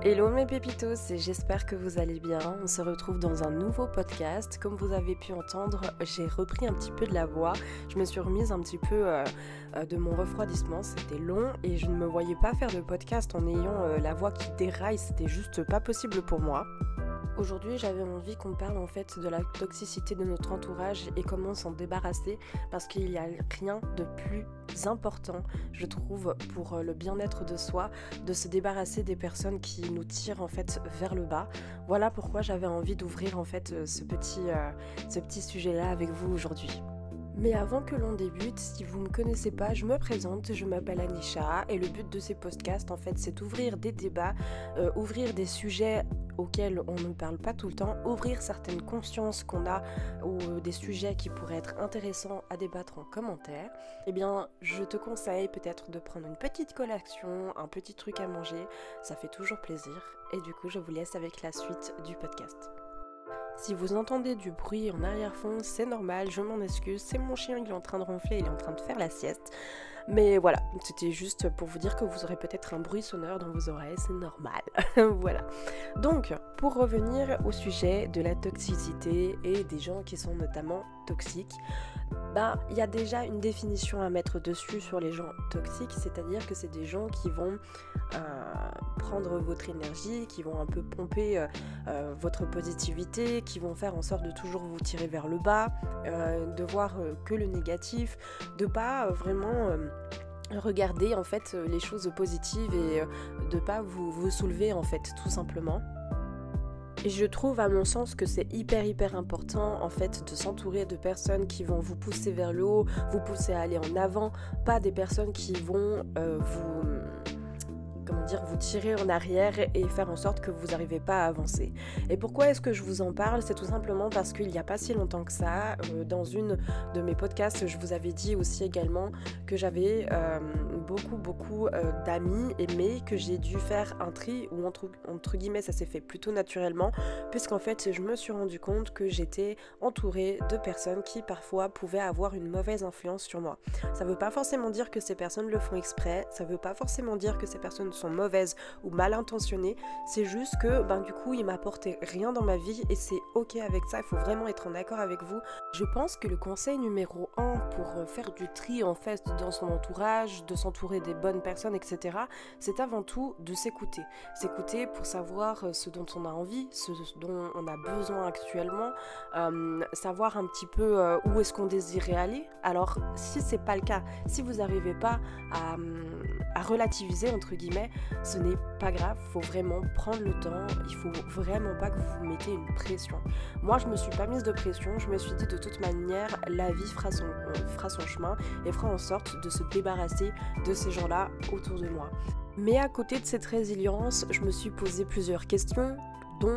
Hello mes pépitos, et j'espère que vous allez bien. On se retrouve dans un nouveau podcast. Comme vous avez pu entendre, j'ai repris un petit peu de la voix. Je me suis remise un petit peu de mon refroidissement. C'était long et je ne me voyais pas faire de podcast en ayant la voix qui déraille. C'était juste pas possible pour moi. Aujourd'hui, j'avais envie qu'on parle en fait de la toxicité de notre entourage et comment s'en débarrasser, parce qu'il n'y a rien de plus important, je trouve, pour le bien-être de soi, de se débarrasser des personnes qui nous tirent en fait vers le bas. Voilà pourquoi j'avais envie d'ouvrir en fait ce petit sujet-là avec vous aujourd'hui. Mais avant que l'on débute, si vous ne me connaissez pas, je me présente, je m'appelle Anisha et le but de ces podcasts en fait c'est d'ouvrir des débats, ouvrir des sujets auxquels on ne parle pas tout le temps, ouvrir certaines consciences qu'on a ou des sujets qui pourraient être intéressants à débattre en commentaire. Eh bien, je te conseille peut-être de prendre une petite collation, un petit truc à manger, ça fait toujours plaisir. Et du coup, je vous laisse avec la suite du podcast. Si vous entendez du bruit en arrière-fond, c'est normal, je m'en excuse, c'est mon chien, il est en train de ronfler, il est en train de faire la sieste. Mais voilà, c'était juste pour vous dire que vous aurez peut-être un bruit sonore dans vos oreilles, c'est normal. Voilà. Donc, pour revenir au sujet de la toxicité et des gens qui sont notamment toxiques, il y a déjà une définition à mettre dessus sur les gens toxiques, c'est-à-dire que c'est des gens qui vont prendre votre énergie, qui vont un peu pomper votre positivité, qui vont faire en sorte de toujours vous tirer vers le bas, de voir que le négatif, de pas vraiment regarder en fait les choses positives et de pas vous soulever en fait tout simplement. Et je trouve à mon sens que c'est hyper important en fait de s'entourer de personnes qui vont vous pousser vers le haut, vous pousser à aller en avant, pas des personnes qui vont vous tirer en arrière et faire en sorte que vous n'arrivez pas à avancer. Et pourquoi est-ce que je vous en parle ? C'est tout simplement parce qu'il n'y a pas si longtemps que ça, dans une de mes podcasts, je vous avais dit aussi également que j'avais beaucoup d'amis mais que j'ai dû faire un tri, ou entre guillemets ça s'est fait plutôt naturellement, puisqu'en fait je me suis rendu compte que j'étais entourée de personnes qui parfois pouvaient avoir une mauvaise influence sur moi. Ça veut pas forcément dire que ces personnes le font exprès, ça veut pas forcément dire que ces personnes sont mauvaises ou mal intentionnées, c'est juste que du coup ils m'apportaient rien dans ma vie et c'est ok avec ça, il faut vraiment être en accord avec vous. Je pense que le conseil numéro 1 pour faire du tri en fait dans son entourage, de s'entourer des bonnes personnes, etc., c'est avant tout de s'écouter. S'écouter pour savoir ce dont on a envie, ce dont on a besoin actuellement, savoir un petit peu où est-ce qu'on désirait aller. Alors si c'est pas le cas, si vous n'arrivez pas à relativiser entre guillemets, ce n'est pas grave, faut vraiment prendre le temps, il faut vraiment pas que vous vous mettez une pression. Moi je me suis pas mise de pression, je me suis dit de toute manière la vie fera son chemin et fera en sorte de se débarrasser de ces gens-là autour de moi. Mais à côté de cette résilience, je me suis posé plusieurs questions, dont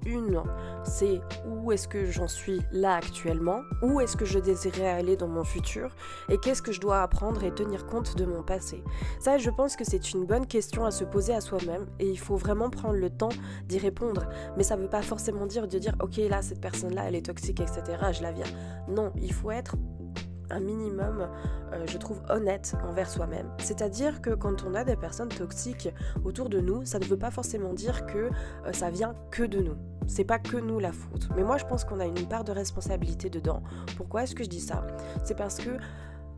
une, c'est où est-ce que j'en suis là actuellement, où est-ce que je désirais aller dans mon futur, et qu'est-ce que je dois apprendre et tenir compte de mon passé. Ça, je pense que c'est une bonne question à se poser à soi-même, et il faut vraiment prendre le temps d'y répondre. Mais ça veut pas forcément dire de dire, ok, là, cette personne-là, elle est toxique, etc., je la vire. Non, il faut être un minimum, je trouve, honnête envers soi-même. C'est-à-dire que quand on a des personnes toxiques autour de nous, ça ne veut pas forcément dire que ça vient que de nous. C'est pas que nous la faute. Mais moi, je pense qu'on a une part de responsabilité dedans. Pourquoi est-ce que je dis ça ? C'est parce que,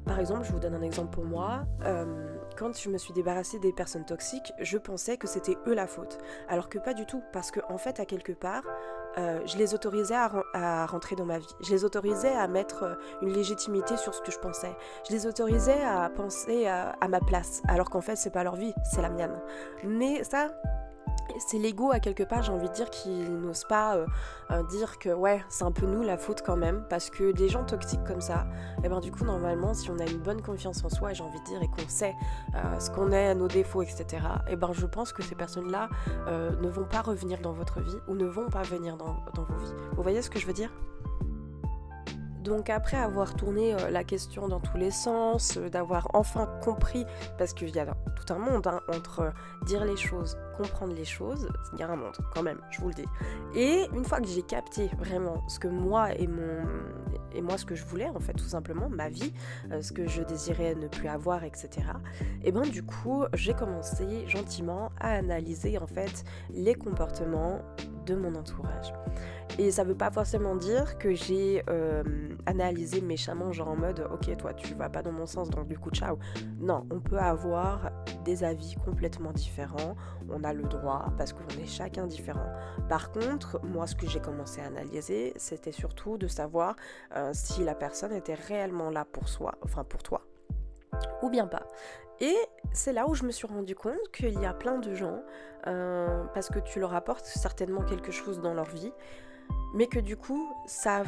par exemple, je vous donne un exemple pour moi, quand je me suis débarrassée des personnes toxiques, je pensais que c'était eux la faute. Alors que pas du tout, parce que en fait, à quelque part, je les autorisais à rentrer dans ma vie. Je les autorisais à mettre une légitimité sur ce que je pensais. Je les autorisais à penser à ma place, alors qu'en fait, c'est pas leur vie, c'est la mienne. Mais ça, c'est l'ego à quelque part, j'ai envie de dire, qui n'ose pas dire que ouais, c'est un peu nous la faute quand même, parce que des gens toxiques comme ça, du coup normalement si on a une bonne confiance en soi, j'ai envie de dire, et qu'on sait ce qu'on est, nos défauts, etc., je pense que ces personnes-là ne vont pas revenir dans votre vie, ou ne vont pas venir dans vos vies. Vous voyez ce que je veux dire ? Donc après avoir tourné la question dans tous les sens, d'avoir enfin compris, parce qu'il y a tout un monde entre dire les choses, comprendre les choses, il y a un monde quand même, je vous le dis. Et une fois que j'ai capté vraiment ce que moi et moi ce que je voulais en fait tout simplement, ma vie, ce que je désirais ne plus avoir, etc. Et ben du coup j'ai commencé gentiment à analyser en fait les comportements de mon entourage. Et ça veut pas forcément dire que j'ai analysé méchamment, genre en mode ok toi tu vas pas dans mon sens donc du coup ciao. Non, on peut avoir des avis complètement différents, on a le droit parce qu'on est chacun différent. Par contre, moi ce que j'ai commencé à analyser, c'était surtout de savoir si la personne était réellement là pour soi, enfin pour toi, ou bien pas. Et c'est là où je me suis rendu compte qu'il y a plein de gens, parce que tu leur apportes certainement quelque chose dans leur vie, mais que du coup, ça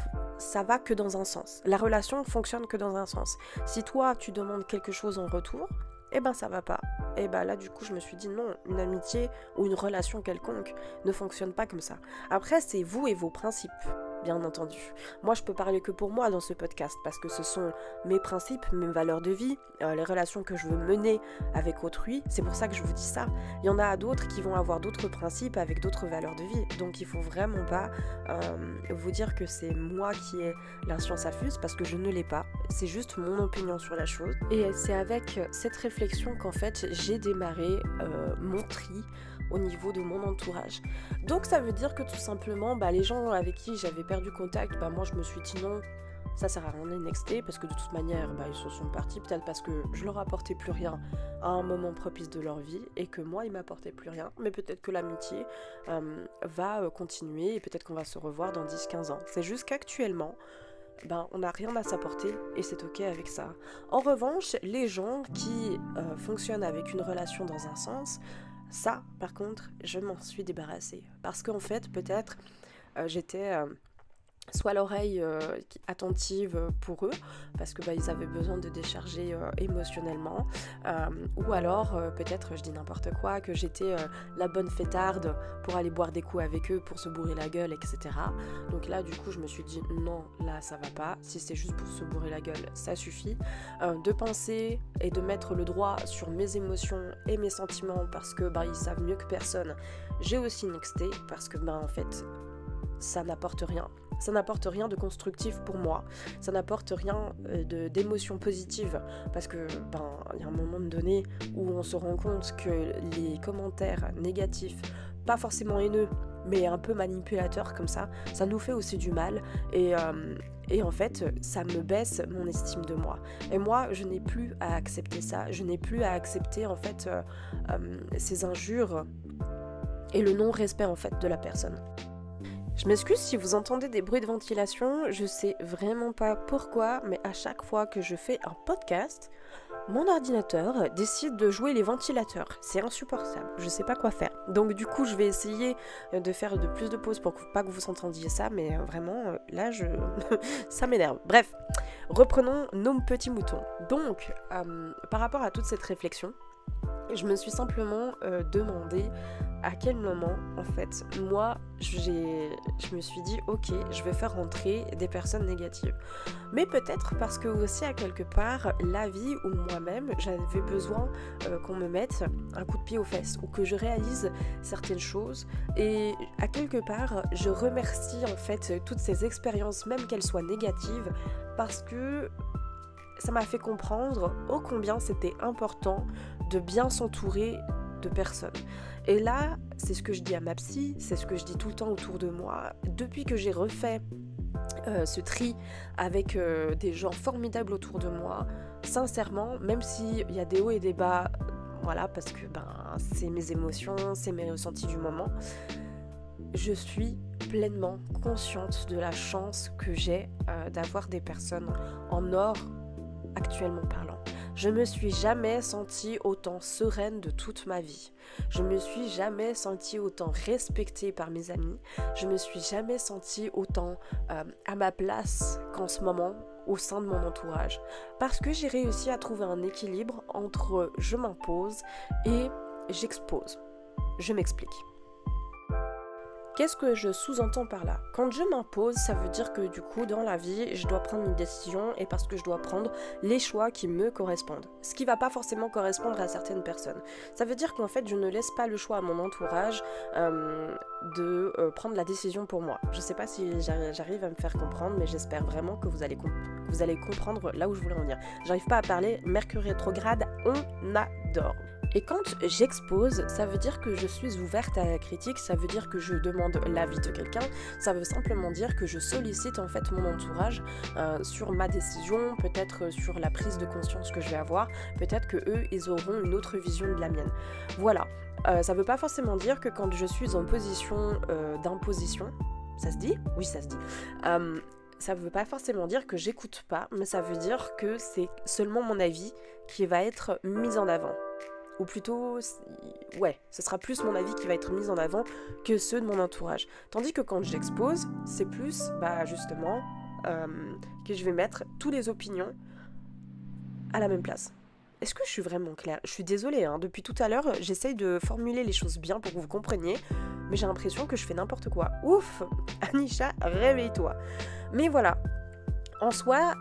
va que dans un sens. La relation fonctionne que dans un sens. Si toi, tu demandes quelque chose en retour, eh ben ça va pas. Et ben là, du coup, je me suis dit non, une amitié ou une relation quelconque ne fonctionne pas comme ça. Après, c'est vous et vos principes, bien entendu. Moi, je peux parler que pour moi dans ce podcast parce que ce sont mes principes, mes valeurs de vie, les relations que je veux mener avec autrui. C'est pour ça que je vous dis ça. Il y en a d'autres qui vont avoir d'autres principes avec d'autres valeurs de vie. Donc, il faut vraiment pas vous dire que c'est moi qui ai la science infuse parce que je ne l'ai pas. C'est juste mon opinion sur la chose. Et c'est avec cette réflexion qu'en fait, j'ai démarré mon tri au niveau de mon entourage. Donc ça veut dire que tout simplement, les gens avec qui j'avais perdu contact, moi je me suis dit non, ça sert à rien de les nexter parce que de toute manière, ils se sont partis peut-être parce que je leur apportais plus rien à un moment propice de leur vie et que moi ils m'apportaient plus rien, mais peut-être que l'amitié va continuer et peut-être qu'on va se revoir dans 10-15 ans. C'est juste qu'actuellement, on n'a rien à s'apporter et c'est ok avec ça. En revanche, les gens qui fonctionnent avec une relation dans un sens, ça, par contre, je m'en suis débarrassée. Parce qu'en fait, peut-être, j'étais soit l'oreille attentive pour eux, parce que ils avaient besoin de décharger émotionnellement, ou alors, peut-être, je dis n'importe quoi, que j'étais la bonne fêtarde pour aller boire des coups avec eux, pour se bourrer la gueule, etc. Donc là, du coup, je me suis dit, non, là, ça va pas. Si c'est juste pour se bourrer la gueule, ça suffit. De penser et de mettre le droit sur mes émotions et mes sentiments, parce que ils savent mieux que personne. J'ai aussi nexté, parce que, en fait, ça n'apporte rien. Ça n'apporte rien de constructif pour moi. Ça n'apporte rien d'émotion positive. Parce que, il y a un moment donné où on se rend compte que les commentaires négatifs, pas forcément haineux, mais un peu manipulateurs comme ça nous fait aussi du mal. Et en fait, ça me baisse mon estime de moi. Et moi, je n'ai plus à accepter ça. Je n'ai plus à accepter, en fait, ces injures et le non-respect, en fait, de la personne. Je m'excuse si vous entendez des bruits de ventilation, je sais vraiment pas pourquoi, mais à chaque fois que je fais un podcast, mon ordinateur décide de jouer les ventilateurs. C'est insupportable, je sais pas quoi faire. Donc du coup, je vais essayer de faire de plus de pauses pour pas que vous entendiez ça, mais vraiment, là, ça m'énerve. Bref, reprenons nos petits moutons. Donc, par rapport à toute cette réflexion, je me suis simplement demandé à quel moment, en fait, moi, je me suis dit, ok, je vais faire rentrer des personnes négatives. Mais peut-être parce que aussi, à quelque part, la vie ou moi-même, j'avais besoin qu'on me mette un coup de pied aux fesses ou que je réalise certaines choses. Et à quelque part, je remercie, en fait, toutes ces expériences, même qu'elles soient négatives, parce que ça m'a fait comprendre ô combien c'était important de bien s'entourer de personnes. Et là, c'est ce que je dis à ma psy, c'est ce que je dis tout le temps autour de moi. Depuis que j'ai refait ce avec des gens formidables autour de moi, sincèrement, même s'il y a des hauts et des bas, voilà, parce que c'est mes émotions, c'est mes ressentis du moment, je suis pleinement consciente de la chance que j'ai d'avoir des personnes en or actuellement parlant. Je me suis jamais sentie autant sereine de toute ma vie. Je me suis jamais sentie autant respectée par mes amis. Je me suis jamais sentie autant à ma place qu'en ce moment au sein de mon entourage. Parce que j'ai réussi à trouver un équilibre entre je m'impose et j'expose. Je m'explique. Qu'est-ce que je sous-entends par là? Quand je m'impose, ça veut dire que du coup, dans la vie, je dois prendre une décision et parce que je dois prendre les choix qui me correspondent. Ce qui va pas forcément correspondre à certaines personnes. Ça veut dire qu'en fait, je ne laisse pas le choix à mon entourage de prendre la décision pour moi. Je sais pas si j'arrive à me faire comprendre, mais j'espère vraiment que vous allez comprendre là où je voulais en venir. J'arrive pas à parler, Mercure rétrograde, on adore. Et quand j'expose, ça veut dire que je suis ouverte à la critique, ça veut dire que je demande l'avis de quelqu'un, ça veut simplement dire que je sollicite en fait mon entourage sur ma décision, peut-être sur la prise de conscience que je vais avoir, peut-être que eux ils auront une autre vision de la mienne. Voilà, ça veut pas forcément dire que quand je suis en position d'imposition, ça se dit? Oui, ça se dit. Ça veut pas forcément dire que j'écoute pas, mais ça veut dire que c'est seulement mon avis qui va être mis en avant. Ou plutôt, ouais, ce sera plus mon avis qui va être mis en avant que ceux de mon entourage. Tandis que quand j'expose, c'est plus, justement, que je vais mettre toutes les opinions à la même place. Est-ce que je suis vraiment claire? Je suis désolée, depuis tout à l'heure, j'essaye de formuler les choses bien pour que vous compreniez, mais j'ai l'impression que je fais n'importe quoi. Ouf, Anisha, réveille-toi. Mais voilà, en soi,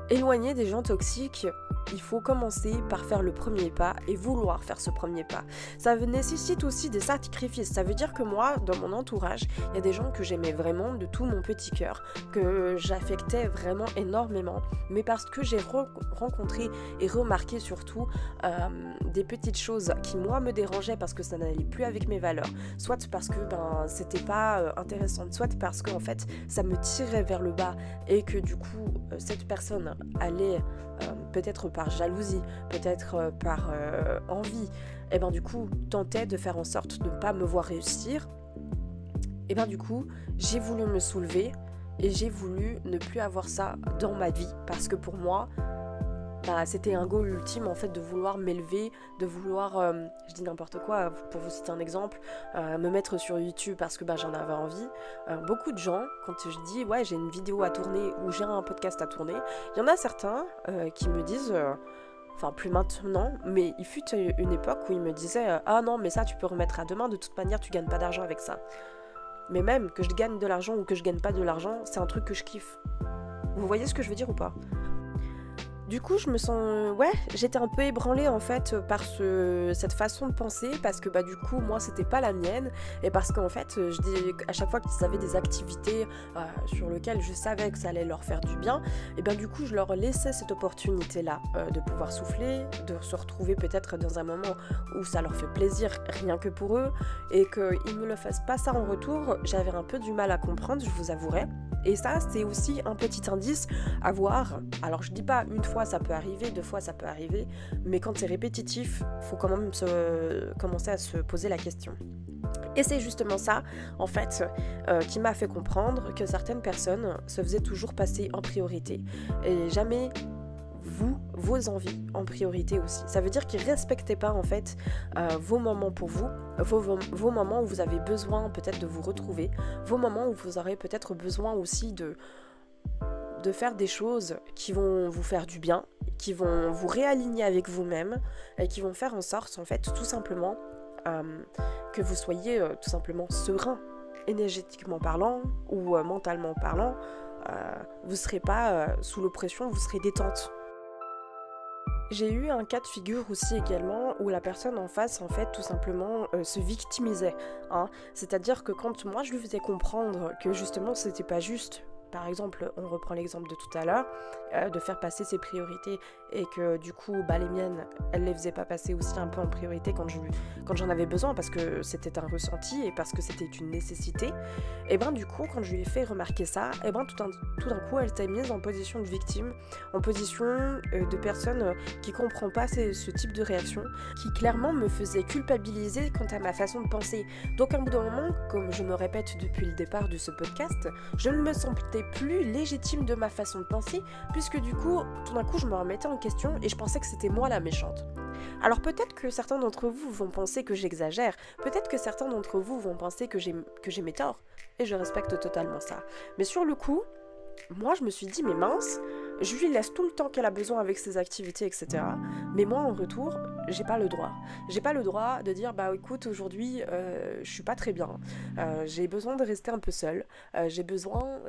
éloigner des gens toxiques, il faut commencer par faire le premier pas et vouloir faire ce premier pas. Ça nécessite aussi des sacrifices. Ça veut dire que moi, dans mon entourage, il y a des gens que j'aimais vraiment de tout mon petit cœur, que j'affectais vraiment énormément, mais parce que j'ai rencontré et remarqué surtout des petites choses qui moi me dérangeaient parce que ça n'allait plus avec mes valeurs, soit parce que c'était pas intéressant, soit parce que en fait ça me tirait vers le bas et que du coup cette personne allait peut-être par jalousie, peut-être par envie, et du coup tentait de faire en sorte de ne pas me voir réussir, et du coup j'ai voulu me soulever et j'ai voulu ne plus avoir ça dans ma vie parce que pour moi c'était un goal ultime en fait de vouloir m'élever, de vouloir, je dis n'importe quoi, pour vous citer un exemple, me mettre sur YouTube parce que j'en avais envie. Beaucoup de gens, quand je dis ouais j'ai une vidéo à tourner ou j'ai un podcast à tourner, il y en a certains qui me disent, plus maintenant, mais il fut une époque où ils me disaient ah non mais ça tu peux remettre à demain, de toute manière tu gagnes pas d'argent avec ça. Mais même que je gagne de l'argent ou que je gagne pas de l'argent, c'est un truc que je kiffe. Vous voyez ce que je veux dire ou pas ? Du coup, je me sens... j'étais un peu ébranlée en fait par cette façon de penser parce que du coup, moi, c'était pas la mienne et parce qu'en fait, je dis à chaque fois qu'ils avaient des activités sur lesquelles je savais que ça allait leur faire du bien, et du coup, je leur laissais cette opportunité-là de pouvoir souffler, de se retrouver peut-être dans un moment où ça leur fait plaisir rien que pour eux et qu'ils me le fassent pas ça en retour. J'avais un peu du mal à comprendre, je vous avouerai. Et ça, c'est aussi un petit indice à voir. Alors, je dis pas une fois ça peut arriver, 2 fois ça peut arriver, mais quand c'est répétitif, faut quand même commencer à se poser la question. Et c'est justement ça, en fait, qui m'a fait comprendre que certaines personnes se faisaient toujours passer en priorité. Et jamais vos envies en priorité aussi. Ça veut dire qu'ils ne respectaient pas en fait vos moments pour vous, vos moments où vous avez besoin peut-être de vous retrouver, vos moments où vous aurez peut-être besoin aussi de faire des choses qui vont vous faire du bien, qui vont vous réaligner avec vous-même et qui vont faire en sorte en fait tout simplement que vous soyez tout simplement serein, énergétiquement parlant ou mentalement parlant. Vous ne serez pas sous l'oppression, vous serez détente. J'ai eu un cas de figure aussi également où la personne en face en fait tout simplement se victimisait. C'est-à-dire que quand moi je lui faisais comprendre que justement c'était pas juste, par exemple on reprend l'exemple de tout à l'heure, de faire passer ses priorités et que du coup les miennes elle les faisait pas passer aussi un peu en priorité quand j'en avais besoin parce que c'était un ressenti et parce que c'était une nécessité, et du coup quand je lui ai fait remarquer ça, et tout d'un coup elle s'est mise en position de victime, en position de personne qui comprend pas ce type de réaction, qui clairement me faisait culpabiliser quant à ma façon de penser. Donc à un bout d'un moment, comme je me répète depuis le départ de ce podcast, je ne me sentais plus légitime de ma façon de penser, puisque du coup, tout d'un coup, je me remettais en question et je pensais que c'était moi la méchante. Alors peut-être que certains d'entre vous vont penser que j'exagère, peut-être que certains d'entre vous vont penser que j'ai mes torts, et je respecte totalement ça. Mais sur le coup, moi je me suis dit mais mince, je lui laisse tout le temps qu'elle a besoin avec ses activités, etc. Mais moi, en retour, j'ai pas le droit. J'ai pas le droit de dire, bah écoute, aujourd'hui, je suis pas très bien. J'ai besoin de rester un peu seule. J'ai besoin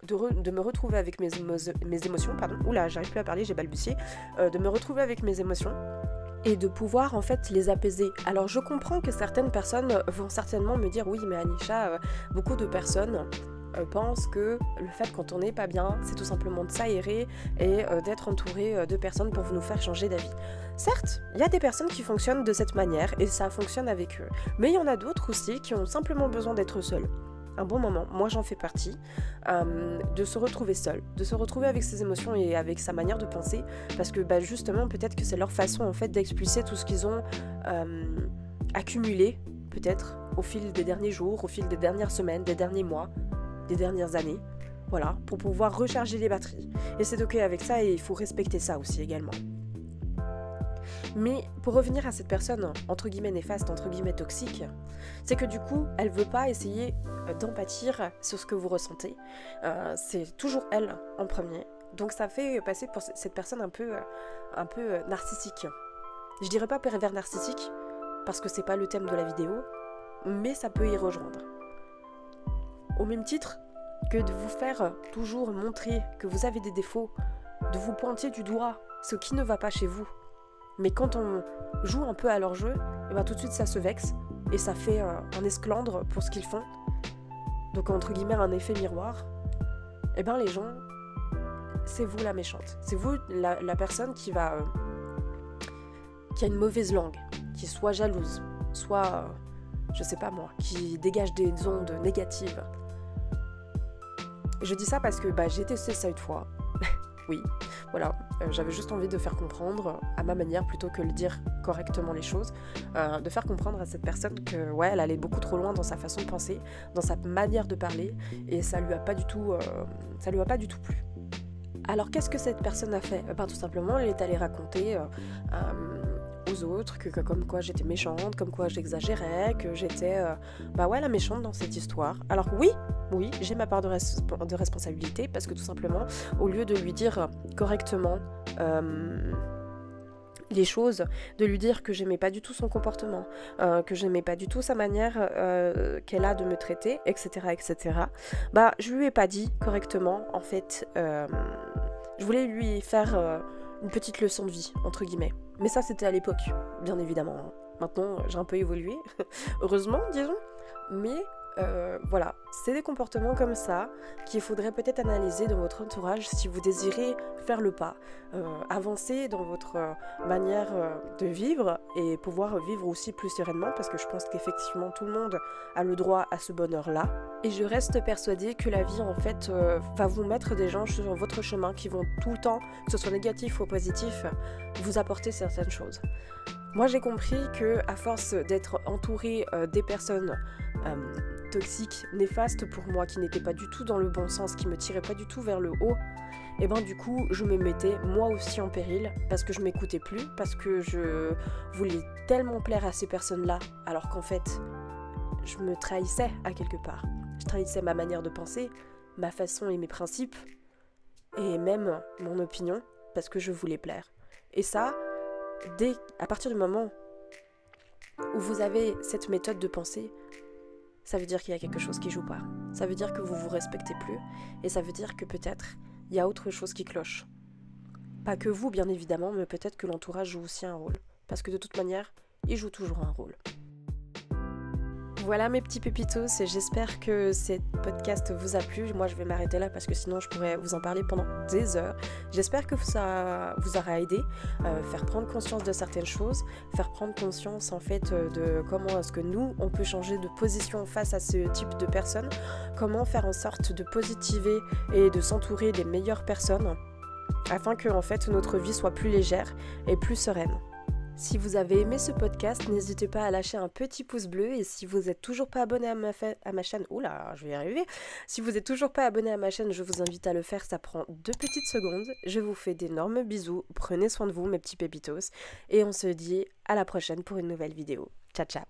de me retrouver avec mes émotions, pardon. Oula, j'arrive plus à parler, j'ai balbutié. De me retrouver avec mes émotions et de pouvoir en fait les apaiser. Alors je comprends que certaines personnes vont certainement me dire, oui mais Anisha, beaucoup de personnes pensent que le fait quand on n'est pas bien, c'est tout simplement de s'aérer et d'être entouré de personnes pour nous faire changer d'avis. Certes, il y a des personnes qui fonctionnent de cette manière et ça fonctionne avec eux. Mais il y en a d'autres aussi qui ont simplement besoin d'être seuls. Un bon moment, moi j'en fais partie, de se retrouver seul, de se retrouver avec ses émotions et avec sa manière de penser, parce que justement peut-être que c'est leur façon en fait d'expulser tout ce qu'ils ont accumulé peut-être au fil des derniers jours, au fil des dernières semaines, des derniers mois, des dernières années, voilà, pour pouvoir recharger les batteries. Et c'est ok avec ça et il faut respecter ça aussi également. Mais pour revenir à cette personne, entre guillemets néfaste, entre guillemets toxique, c'est que du coup, elle veut pas essayer d'empathir sur ce que vous ressentez. C'est toujours elle en premier. Donc ça fait passer pour cette personne un peu narcissique. Je dirais pas pervers narcissique, parce que c'est pas le thème de la vidéo, mais ça peut y rejoindre. Au même titre que de vous faire toujours montrer que vous avez des défauts, de vous pointer du doigt ce qui ne va pas chez vous. Mais quand on joue un peu à leur jeu, et tout de suite ça se vexe et ça fait un esclandre pour ce qu'ils font. Donc entre guillemets un effet miroir. Et les gens, c'est vous la méchante. C'est vous la personne qui a une mauvaise langue, qui est soit jalouse, soit, je sais pas moi, qui dégage des ondes négatives. Je dis ça parce que j'ai testé ça une fois. Oui, voilà, j'avais juste envie de faire comprendre à ma manière plutôt que de dire correctement les choses, de faire comprendre à cette personne que ouais, elle allait beaucoup trop loin dans sa façon de penser, dans sa manière de parler, et ça lui a pas du tout plu. Alors qu'est-ce que cette personne a fait ? Tout simplement, elle est allée raconter aux autres que comme quoi j'étais méchante, comme quoi j'exagérais, que j'étais la méchante dans cette histoire. Alors oui, j'ai ma part de responsabilité parce que tout simplement, au lieu de lui dire correctement les choses, de lui dire que j'aimais pas du tout son comportement, que j'aimais pas du tout sa manière qu'elle a de me traiter, etc., je lui ai pas dit correctement, en fait, je voulais lui faire une petite leçon de vie, entre guillemets. Mais ça, c'était à l'époque, bien évidemment. Maintenant, j'ai un peu évolué, heureusement, disons. Mais voilà, c'est des comportements comme ça qu'il faudrait peut-être analyser dans votre entourage si vous désirez faire le pas, avancer dans votre manière de vivre et pouvoir vivre aussi plus sereinement, parce que je pense qu'effectivement tout le monde a le droit à ce bonheur-là. Et je reste persuadée que la vie en fait va vous mettre des gens sur votre chemin qui vont tout le temps, que ce soit négatif ou positif, vous apporter certaines choses. Moi j'ai compris que à force d'être entourée des personnes toxiques, néfastes pour moi, qui n'étaient pas du tout dans le bon sens, qui me tiraient pas du tout vers le haut, et du coup je me mettais moi aussi en péril parce que je m'écoutais plus, parce que je voulais tellement plaire à ces personnes-là, alors qu'en fait je me trahissais à quelque part. Je trahissais ma manière de penser, ma façon et mes principes, et même mon opinion, parce que je voulais plaire. Et ça, à partir du moment où vous avez cette méthode de pensée, ça veut dire qu'il y a quelque chose qui joue pas. Ça veut dire que vous vous respectez plus, et ça veut dire que peut-être il y a autre chose qui cloche. Pas que vous, bien évidemment, mais peut-être que l'entourage joue aussi un rôle. Parce que de toute manière, il joue toujours un rôle. Voilà mes petits pépitos, et j'espère que ce podcast vous a plu. Moi je vais m'arrêter là parce que sinon je pourrais vous en parler pendant des heures. J'espère que ça vous aura aidé, faire prendre conscience de certaines choses, faire prendre conscience en fait de comment est-ce que nous on peut changer de position face à ce type de personnes, comment faire en sorte de positiver et de s'entourer des meilleures personnes afin que en fait notre vie soit plus légère et plus sereine. Si vous avez aimé ce podcast, n'hésitez pas à lâcher un petit pouce bleu, et si vous n'êtes toujours pas abonné à ma chaîne, oula, je vais y arriver. Si vous n'êtes toujours pas abonné à ma chaîne, je vous invite à le faire, ça prend 2 petites secondes. Je vous fais d'énormes bisous, prenez soin de vous mes petits pépitos, et on se dit à la prochaine pour une nouvelle vidéo. Ciao ciao.